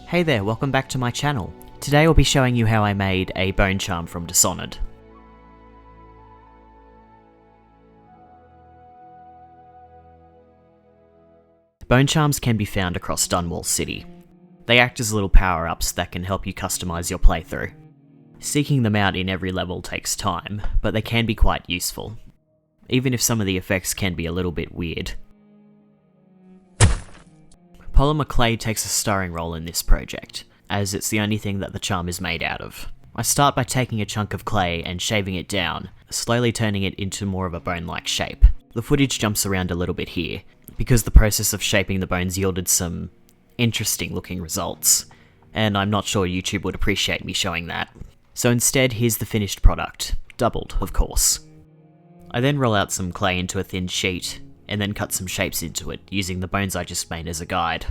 Hey there, welcome back to my channel. Today I'll be showing you how I made a bone charm from Dishonored. Bone charms can be found across Dunwall City. They act as little power-ups that can help you customize your playthrough. Seeking them out in every level takes time, but they can be quite useful, even if some of the effects can be a little bit weird. Polymer clay takes a starring role in this project, as it's the only thing that the charm is made out of. I start by taking a chunk of clay and shaving it down, slowly turning it into more of a bone-like shape. The footage jumps around a little bit here, because the process of shaping the bones yielded some interesting looking results, and I'm not sure YouTube would appreciate me showing that. So instead, here's the finished product, doubled, of course. I then roll out some clay into a thin sheet, and then cut some shapes into it, using the bones I just made as a guide.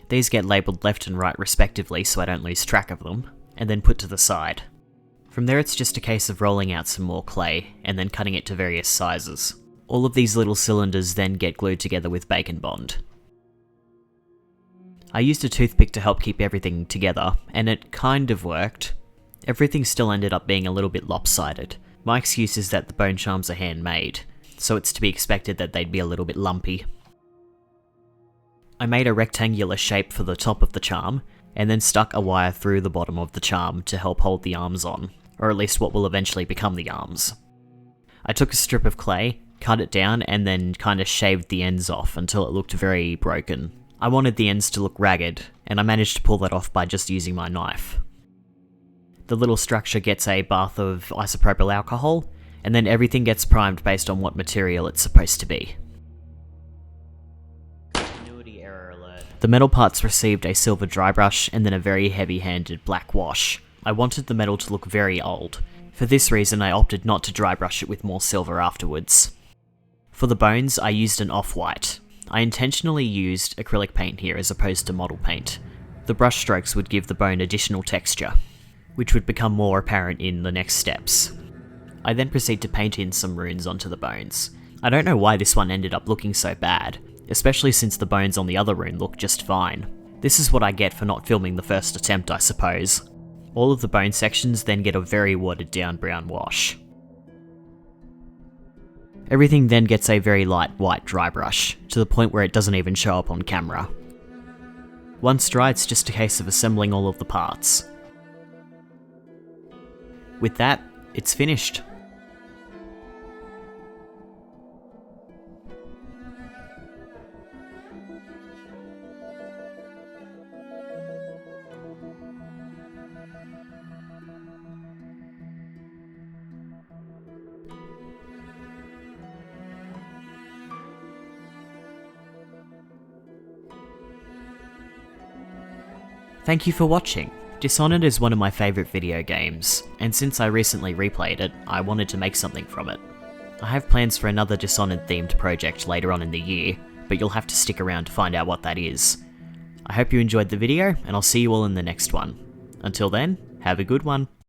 These get labelled left and right respectively so I don't lose track of them, and then put to the side. From there it's just a case of rolling out some more clay, and then cutting it to various sizes. All of these little cylinders then get glued together with bacon bond. I used a toothpick to help keep everything together, and it kind of worked. Everything still ended up being a little bit lopsided. My excuse is that the bone charms are handmade, so it's to be expected that they'd be a little bit lumpy. I made a rectangular shape for the top of the charm, and then stuck a wire through the bottom of the charm to help hold the arms on, or at least what will eventually become the arms. I took a strip of clay, cut it down, and then kinda shaved the ends off until it looked very broken. I wanted the ends to look ragged, and I managed to pull that off by just using my knife. The little structure gets a bath of isopropyl alcohol, and then everything gets primed based on what material it's supposed to be. Continuity error alert. The metal parts received a silver dry brush and then a very heavy-handed black wash. I wanted the metal to look very old. For this reason I opted not to dry brush it with more silver afterwards. For the bones I used an off-white. I intentionally used acrylic paint here as opposed to model paint. The brush strokes would give the bone additional texture, which would become more apparent in the next steps. I then proceed to paint in some runes onto the bones. I don't know why this one ended up looking so bad, especially since the bones on the other rune look just fine. This is what I get for not filming the first attempt, I suppose. All of the bone sections then get a very watered down brown wash. Everything then gets a very light white dry brush, to the point where it doesn't even show up on camera. Once dry, it's just a case of assembling all of the parts. With that, it's finished. Thank you for watching. Dishonored is one of my favourite video games, and since I recently replayed it, I wanted to make something from it. I have plans for another Dishonored themed project later on in the year, but you'll have to stick around to find out what that is. I hope you enjoyed the video, and I'll see you all in the next one. Until then, have a good one.